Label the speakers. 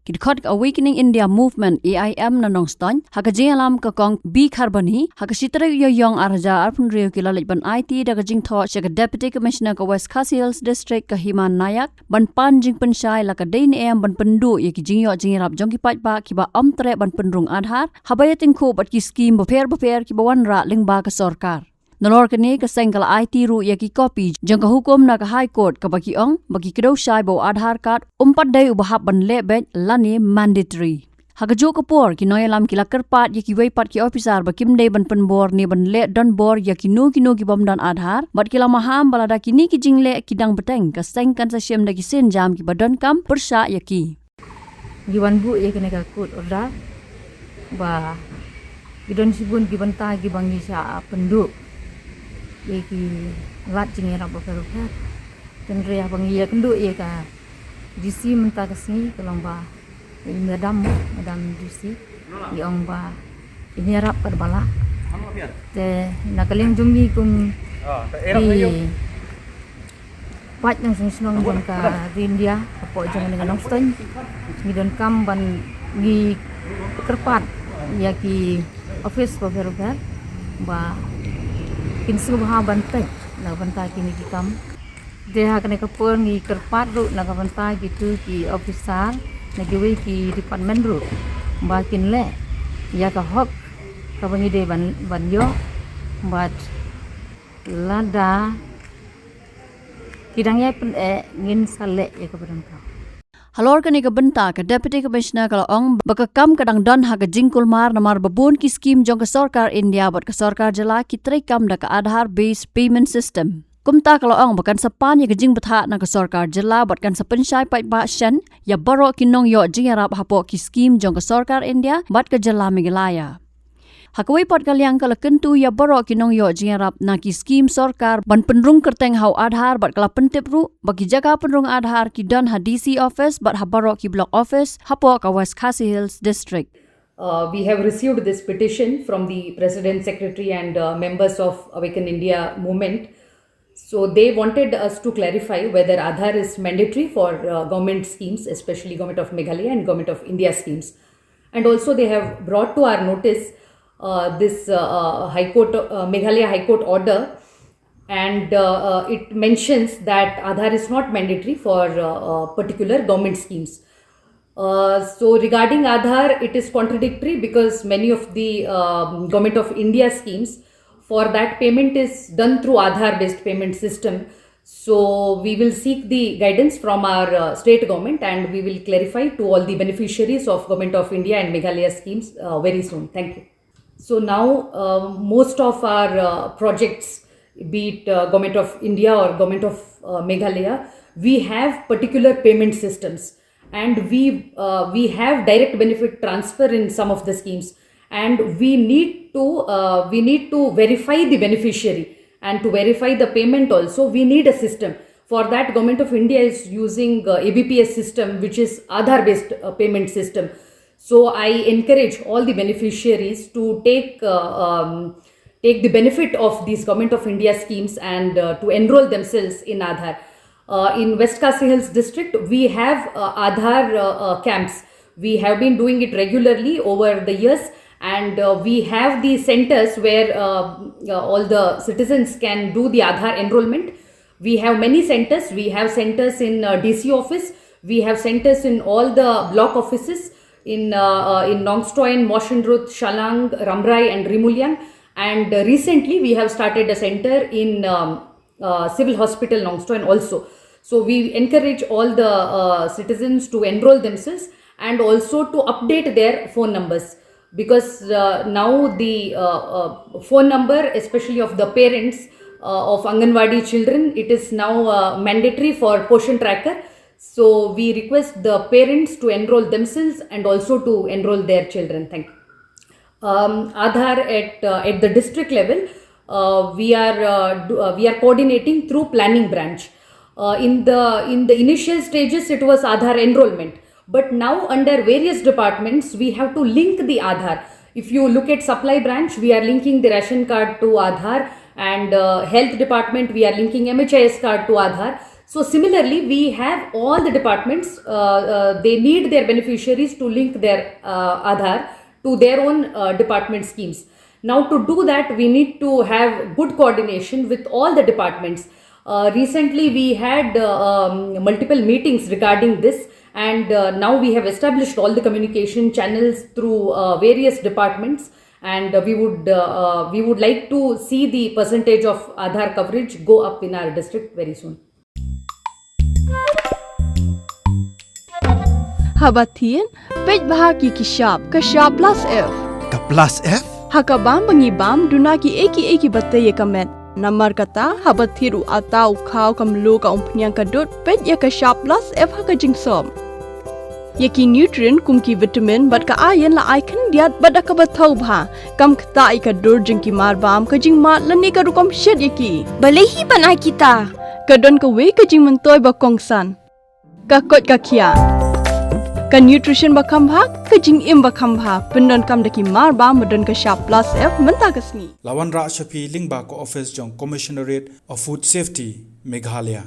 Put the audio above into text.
Speaker 1: Kidkot Awakening India Movement AIM na nongston hakajing alam ka kong B Carboni hakasitra yoyong arja arpun rio kilalit ban IT da kajing tho shaka Deputy Commissioner ka West Khasi Hills District ka Himan Nayak ban pan jing pensyai la ka dain em ban pendu ye ki jingyo jingrap jong ki patba ki ba amtre ban penrung Aadhaar habayatin ko bat ki scheme beper ki bawan ra lingba ka Sorkar. Nalor kini ka sengkal IT ru ya ki kopi jang ka hukum na ka High Court ka baki ong baki kedo syai bo Aadhaar card umpat day ubahap ban lebet lani mandatory. Hagajo ka por ki noyalam ki lakarpat ya ki weipat ki officer bakim day ban penbor ni ban le don bor ya ki nu ki bom dan Aadhaar bat ki lamaham balada kini ki jingle ki dang beteng ka sengkan sa syem da ki sen jam ki Pyndonkam persya ya ki.
Speaker 2: Giwan bu ya kena ka kut orda ba gidon sibun gibanta gibangi sa penduk ki lat jingira baperuka tendre abang iya kenduk ye ka DC menta kesini kelomba madam DC yang ba ini harap perbala te nakaleng jungi kum pat nang Shillong jong ka India apo jangan dengan nongston Pyndonkam ban gi kerpat ya ki office baperuka ba kinsu baha bantai na bantai kini kikam dia kena kapon ngi kerpat ru na bantai gitu ki officer na giwe ki department ru bakin le ya ka hok ka bangi de banyo but lada kidangnya pen ngin sale ya ka Pyndonkam.
Speaker 1: Halor kani ka benta ka Deputy Commissioner ka ong bakakam kadang don ha ka jingkul mar namar babun ki scheme jong ka Sorkar India bat ka Sorkar Jylla ki kam da ka Aadhaar based payment system. Kumta ka ong bakan sapan ya ka jing betha na ka Sorkar Jylla bat kan sapensyai pait ba shen ya baro kinong yo jingarap hapo ki scheme jong ka Sorkar India bat ka Jylla Meghalaya. Hakawai pot kaliang kala kentu ya baro kinong yo jingarap na ki scheme Sorkar ban penrung kerteng hau Aadhaar bat kala pentip ru bagi jaga penrung Aadhaar ki don ha DC office bat ha baro ki block office hapo ka West Khasi Hills District.
Speaker 3: We have received this petition from the President, Secretary and members of Awaken India movement. So they wanted us to clarify whether Aadhaar is mandatory for government schemes, especially Government of Meghalaya and Government of India schemes. And also they have brought to our notice this High Court, Meghalaya High Court order, and it mentions that Aadhaar is not mandatory for particular government schemes. So regarding Aadhaar, it is contradictory because many of the Government of India schemes, for that payment is done through Aadhaar based payment system. So we will seek the guidance from our state government and we will clarify to all the beneficiaries of Government of India and Meghalaya schemes very soon. Thank you. So now most of our projects, be it Government of India or Government of Meghalaya, we have particular payment systems and we have direct benefit transfer in some of the schemes, and we need to verify the beneficiary, and to verify the payment also we need a system. For that, Government of India is using ABPS system, which is Aadhaar based payment system. So I encourage all the beneficiaries to take the benefit of these Government of India schemes and to enroll themselves in Aadhaar. In West Khasi Hills District, we have Aadhaar camps. We have been doing it regularly over the years, and we have the centers where all the citizens can do the Aadhaar enrollment. We have many centers. We have centers in DC office. We have centers in all the block offices in Nongstoin, Moshenruth, Shalang, Ramrai and Rimulyang. And recently we have started a center in Civil Hospital Nongstoin also. So we encourage all the citizens to enroll themselves and also to update their phone numbers, because now the phone number, especially of the parents of Anganwadi children, it is now mandatory for Portion Tracker. So we request the parents to enroll themselves and also to enroll their children. Thank you. Aadhaar at the district level, we are coordinating through planning branch. In the initial stages, it was Aadhaar enrollment, but now under various departments we have to link the Aadhaar. If you look at supply branch, we are linking the ration card to Aadhaar, and health department we are linking MHIS card to Aadhaar. So similarly, we have all the departments, they need their beneficiaries to link their Aadhaar to their own department schemes. Now to do that, we need to have good coordination with all the departments. Recently, we had multiple meetings regarding this, and now we have established all the communication channels through various departments, and we would like to see the percentage of Aadhaar coverage go up in our district very soon.
Speaker 4: Habatin, page bahagi kishap plus F.
Speaker 5: Ka plus F?
Speaker 4: Hakabam bangibam dunaki eki bataya kamet. Namar kata habathiru atau kau kamlu ka umpnyang kadut page ya kishap plus F hakajing som. Yaki nutrient kumki vitamin bat ka ayan la icon diat bat ka bathau bha kam kta ika dur jingki marbam kajing mat lani ka rukom shed yaki. Balehi banai kita. Kadon ka we kajing mentoy ba kongsan. Ka kot ka kia. Ka nutrition bakam bha kajing im bakam bha Pyndonkam daki marba modern ka sharp plus F menta kasni.
Speaker 5: Lawan Ra Shafi Lingba ko office jong Commissionerate of Food Safety Meghalaya.